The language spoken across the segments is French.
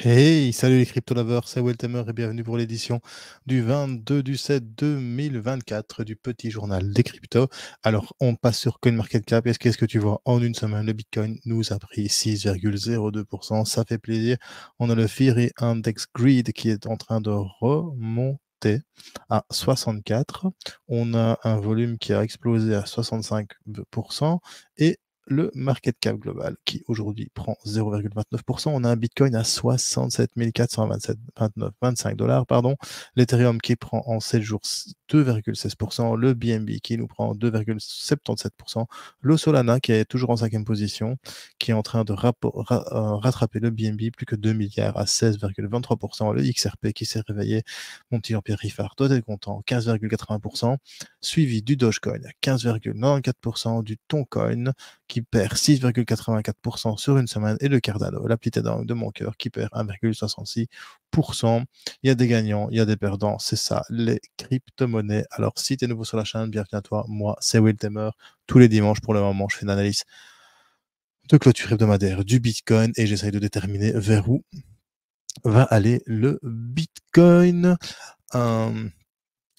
Hey, salut les crypto-lovers, c'est Weltemer et bienvenue pour l'édition du 22 du 7 2024 du petit journal des cryptos. Alors, on passe sur CoinMarketCap. Qu'est-ce que tu vois? En une semaine, le Bitcoin nous a pris 6,02%. Ça fait plaisir. On a le Fury Index Greed qui est en train de remonter à 64. On a un volume qui a explosé à 65% et le market cap global qui aujourd'hui prend 0,29%. On a un Bitcoin à 67 427,25 dollars, pardon. L'Ethereum qui prend en 7 jours 2,16%. Le BNB qui nous prend 2,77%. Le Solana qui est toujours en 5e position, qui est en train de rattraper le BNB plus que 2 milliards à 16,23%. Le XRP qui s'est réveillé, mon petit Jean-Pierre Riffard, toi t'es content, 15,80%. Suivi du Dogecoin à 15,94%, du Toncoin qui perd 6,84% sur une semaine, et le Cardano, la petite énorme de mon cœur, qui perd 1,66%. Il y a des gagnants, il y a des perdants, c'est ça, les crypto-monnaies. Alors, si tu es nouveau sur la chaîne, bienvenue à toi. Moi, c'est Will Temer. Tous les dimanches, pour le moment, je fais une analyse de clôture hebdomadaire du Bitcoin et j'essaye de déterminer vers où va aller le Bitcoin.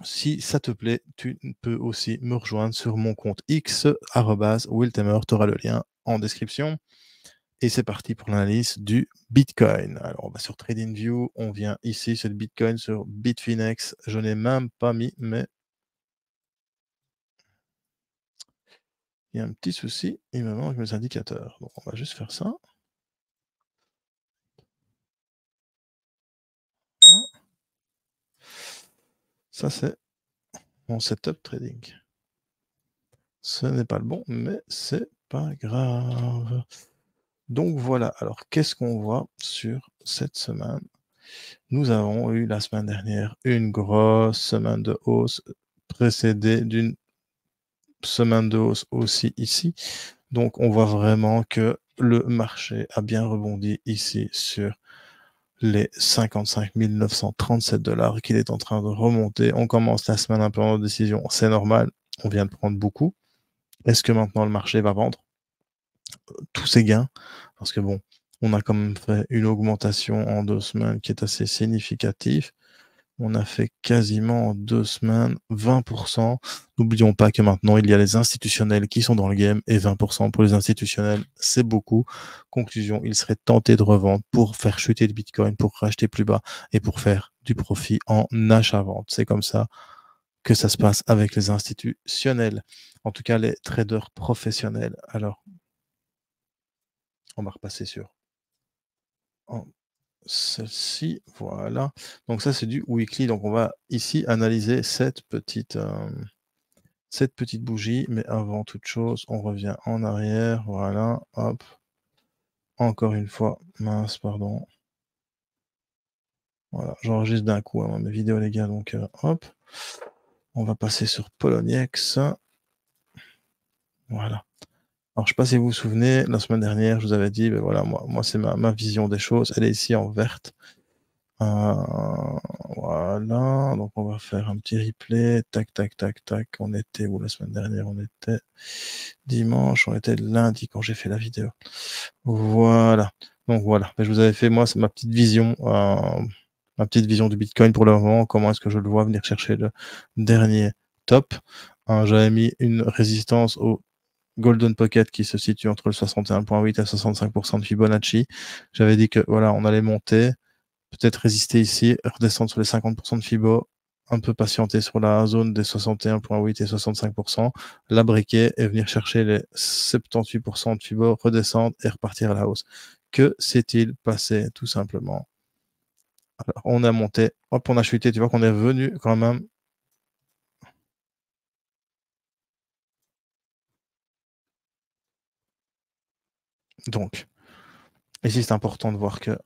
Si ça te plaît, tu peux aussi me rejoindre sur mon compte X, @Wiltemer, tu auras le lien en description. Et c'est parti pour l'analyse du Bitcoin. Alors, on va sur TradingView, on vient ici, c'est le Bitcoin sur Bitfinex. Je n'ai même pas mis, mais il y a un petit souci, il me manque mes indicateurs. Donc, on va juste faire ça. Ça, c'est mon setup trading. Ce n'est pas le bon, mais c'est pas grave. Donc voilà, alors qu'est-ce qu'on voit sur cette semaine? Nous avons eu la semaine dernière une grosse semaine de hausse précédée d'une semaine de hausse aussi ici. Donc on voit vraiment que le marché a bien rebondi ici sur les 55 937 dollars, qu'il est en train de remonter. On commence la semaine un peu en décision, c'est normal, on vient de prendre beaucoup. Est-ce que maintenant le marché va vendre tous ses gains? Parce que bon, on a quand même fait une augmentation en 2 semaines qui est assez significative. On a fait quasiment en 2 semaines 20%. N'oublions pas que maintenant, il y a les institutionnels qui sont dans le game et 20% pour les institutionnels, c'est beaucoup. Conclusion, il serait tenté de revendre pour faire chuter le Bitcoin, pour racheter plus bas et pour faire du profit en achat-vente. C'est comme ça que ça se passe avec les institutionnels, en tout cas les traders professionnels. Alors, on va repasser sur celle-ci, voilà. Donc ça, c'est du weekly. Donc on va ici analyser cette petite bougie. Mais avant toute chose, on revient en arrière. Voilà, hop. Encore une fois, mince, pardon. Voilà, j'enregistre d'un coup mes vidéos, les gars. Donc hop. On va passer sur Poloniex. Voilà. Alors, je ne sais pas si vous vous souvenez, la semaine dernière, je vous avais dit, ben voilà, moi c'est ma vision des choses. Elle est ici en verte. Voilà, donc on va faire un petit replay. Tac, tac, tac, tac. On était où la semaine dernière? On était dimanche, on était lundi quand j'ai fait la vidéo. Voilà. Donc voilà, je vous avais fait, moi, c'est ma petite vision du Bitcoin pour le moment. Comment est-ce que je le vois venir chercher le dernier top? J'avais mis une résistance au Golden Pocket qui se situe entre le 61,8 et 65% de Fibonacci. J'avais dit que voilà, on allait monter, peut-être résister ici, redescendre sur les 50% de Fibo, un peu patienter sur la zone des 61,8 et 65%, la briquer et venir chercher les 78% de Fibo, redescendre et repartir à la hausse. Que s'est-il passé tout simplement? Alors, on a monté, hop, on a chuté, tu vois qu'on est revenu quand même. Donc, ici c'est important de voir que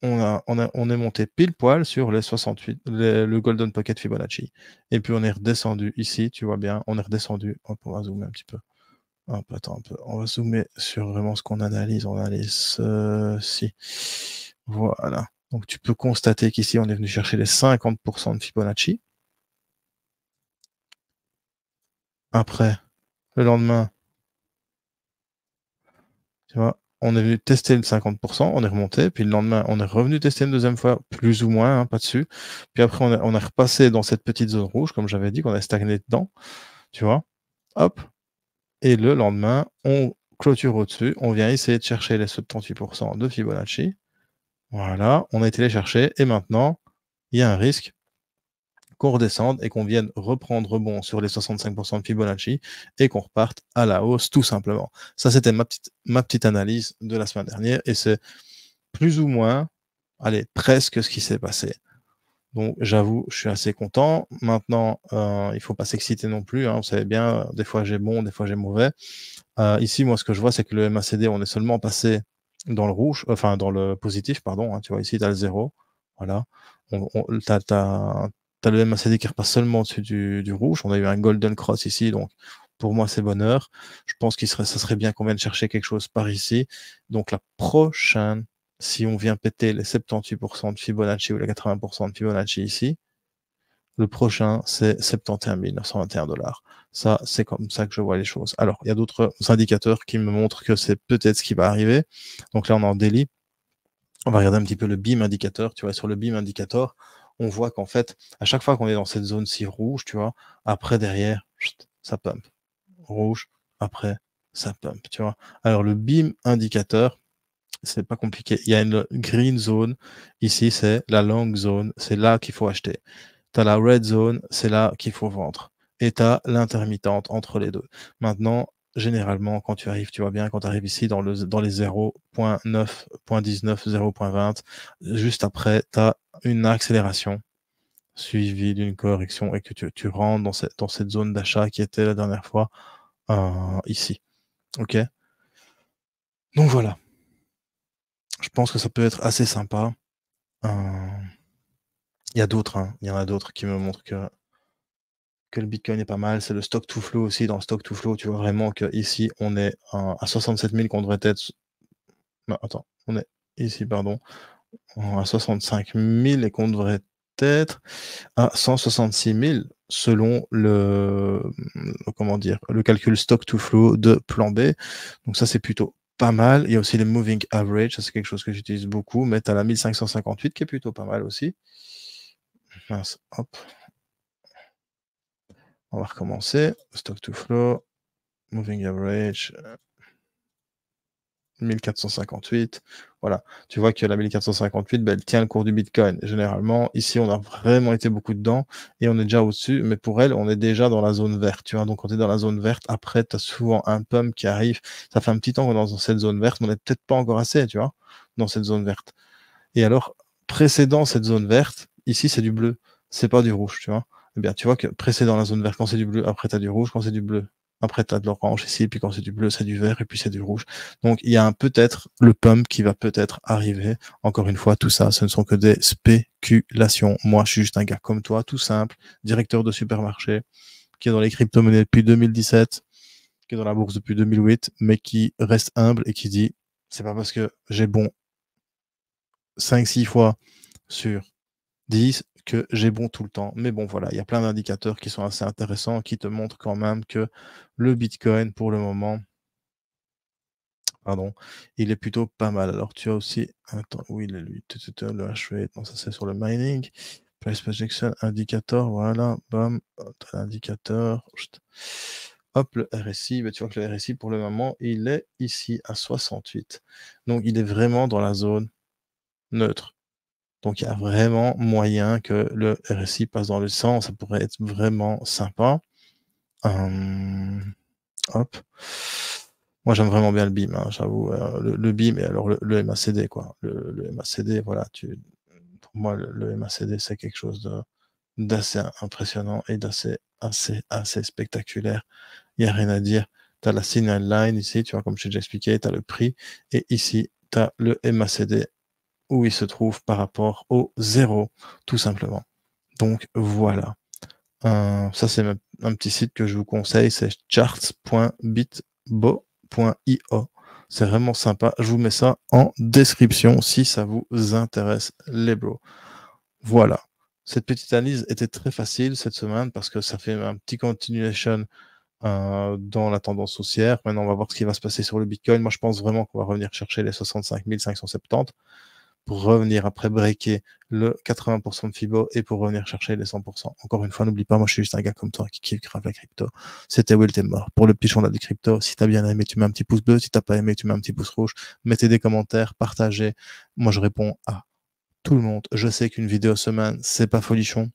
on est monté pile poil sur les 68, le Golden Pocket Fibonacci. Et puis on est redescendu ici, tu vois bien, on est redescendu. Hop, on va zoomer un petit peu. Hop, attends un peu. On va zoomer sur vraiment ce qu'on analyse. On analyse ceci. Voilà. Donc tu peux constater qu'ici, on est venu chercher les 50% de Fibonacci. Après, le lendemain, tu vois, on est venu tester le 50%, on est remonté, puis le lendemain, on est revenu tester une deuxième fois, plus ou moins, hein, pas dessus. Puis après, on est repassé dans cette petite zone rouge, comme j'avais dit, qu'on a stagné dedans, tu vois. Hop. Et le lendemain, on clôture au-dessus, on vient essayer de chercher les 78% de Fibonacci. Voilà, on a été les chercher, et maintenant, il y a un risque qu'on redescende et qu'on vienne reprendre rebond sur les 65% de Fibonacci et qu'on reparte à la hausse tout simplement. Ça, c'était ma petite analyse de la semaine dernière et c'est plus ou moins, allez, presque ce qui s'est passé. Donc, j'avoue, je suis assez content. Maintenant, il ne faut pas s'exciter non plus. Hein, vous savez bien, des fois j'ai bon, des fois j'ai mauvais. Ici, moi, ce que je vois, c'est que le MACD, on est seulement passé dans le rouge, enfin dans le positif, pardon. Hein, tu vois, ici, tu as le 0. Voilà. Tu as le MACD qui repasse seulement au-dessus du rouge. On a eu un golden cross ici, donc pour moi, c'est bonheur. Je pense que ça serait bien qu'on vienne chercher quelque chose par ici. Donc, la prochaine, si on vient péter les 78% de Fibonacci ou les 80% de Fibonacci ici, le prochain, c'est 71 921 $. Ça, c'est comme ça que je vois les choses. Alors, il y a d'autres indicateurs qui me montrent que c'est peut-être ce qui va arriver. Donc là, on est en daily. On va regarder un petit peu le beam indicateur. Tu vois, sur le beam indicator, on voit qu'en fait, à chaque fois qu'on est dans cette zone-ci rouge, tu vois, après, derrière, ça pump. Rouge, après, ça pump, tu vois. Alors, le beam indicateur, c'est pas compliqué. Il y a une green zone. Ici, c'est la long zone. C'est là qu'il faut acheter. Tu as la red zone, c'est là qu'il faut vendre. Et tu as l'intermittente entre les deux. Maintenant, généralement, quand tu arrives, tu vois bien, quand tu arrives ici dans les 0.9, 0.19, 0.20, juste après, tu as une accélération suivie d'une correction et que tu rentres dans cette zone d'achat qui était la dernière fois ici. OK? Donc voilà. Je pense que ça peut être assez sympa. Il y a d'autres, hein. Il y en a d'autres qui me montrent que le Bitcoin est pas mal. C'est le stock to flow aussi. Dans le stock to flow, tu vois vraiment qu'ici, on est à 67 000 qu'on devrait être. Non, attends, on est ici, pardon, à 65 000 et qu'on devrait être à 166 000 selon comment dire, le calcul stock to flow de plan B. Donc ça, c'est plutôt pas mal. Il y a aussi les moving average. Ça, c'est quelque chose que j'utilise beaucoup. Mais tu as la 1558 qui est plutôt pas mal aussi. Mince, hop. On va recommencer. Stock to flow, moving average, 1458. Voilà. Tu vois que la 1458, elle tient le cours du Bitcoin. Généralement, ici, on a vraiment été beaucoup dedans et on est déjà au-dessus. Mais pour elle, on est déjà dans la zone verte. Tu vois, donc quand tu es dans la zone verte, après, tu as souvent un pump qui arrive. Ça fait un petit temps qu'on est dans cette zone verte, mais on n'est peut-être pas encore assez, tu vois, dans cette zone verte. Et alors, précédant cette zone verte, ici, c'est du bleu. C'est pas du rouge, tu vois. Eh bien, tu vois que précédant la zone verte, quand c'est du bleu, après, tu as du rouge, quand c'est du bleu. Après, tu as de l'orange ici, puis quand c'est du bleu, c'est du vert, et puis c'est du rouge. Donc, il y a peut-être le pump qui va peut-être arriver. Encore une fois, tout ça, ce ne sont que des spéculations. Moi, je suis juste un gars comme toi, tout simple, directeur de supermarché, qui est dans les crypto-monnaies depuis 2017, qui est dans la bourse depuis 2008, mais qui reste humble et qui dit, c'est pas parce que j'ai bon 5-6 fois sur 10 que j'ai bon tout le temps. Mais bon, voilà, il y a plein d'indicateurs qui sont assez intéressants, qui te montrent quand même que le Bitcoin, pour le moment, pardon, il est plutôt pas mal. Alors, tu as aussi, attends, où il est lui? Le hash rate, non, ça c'est sur le mining. Price projection, indicateur, voilà, bam, l'indicateur. Hop, le RSI, bah, tu vois que le RSI, pour le moment, il est ici à 68. Donc, il est vraiment dans la zone neutre. Donc, il y a vraiment moyen que le RSI passe dans le sang. Ça pourrait être vraiment sympa. Hop. Moi, j'aime vraiment bien le BIM, hein, j'avoue. Le BIM et alors le MACD, quoi. Le MACD, voilà. Pour moi, le MACD, c'est quelque chose d'assez impressionnant et assez spectaculaire. Il n'y a rien à dire. Tu as la signal line ici, tu vois, comme je t'ai déjà expliqué, tu as le prix. Et ici, tu as le MACD où il se trouve par rapport au 0, tout simplement. Donc voilà. Ça, c'est un petit site que je vous conseille, c'est charts.bitbo.io. C'est vraiment sympa. Je vous mets ça en description si ça vous intéresse, les bros. Voilà. Cette petite analyse était très facile cette semaine parce que ça fait un petit continuation dans la tendance haussière. Maintenant, on va voir ce qui va se passer sur le Bitcoin. Moi, je pense vraiment qu'on va revenir chercher les 65 570 pour revenir après breaker le 80% de Fibo et pour revenir chercher les 100%. Encore une fois, n'oublie pas, moi je suis juste un gars comme toi qui kiffe grave la crypto. C'était Will Tamer pour le petit journal de crypto. Si t'as bien aimé, tu mets un petit pouce bleu. Si t'as pas aimé, tu mets un petit pouce rouge. Mettez des commentaires, partagez. Moi je réponds à tout le monde. Je sais qu'une vidéo semaine, c'est pas folichon.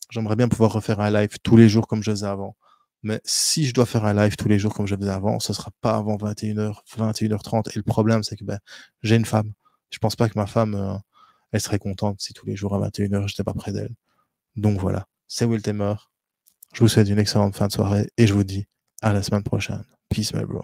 J'aimerais bien pouvoir refaire un live tous les jours comme je faisais avant. Mais si je dois faire un live tous les jours comme je faisais avant, ce sera pas avant 21h, 21h30. Et le problème, c'est que j'ai une femme. Je pense pas que ma femme, elle serait contente si tous les jours à 21h, j'étais pas près d'elle. Donc voilà, c'est Will Tamer. Je vous souhaite une excellente fin de soirée et je vous dis à la semaine prochaine. Peace, my bro.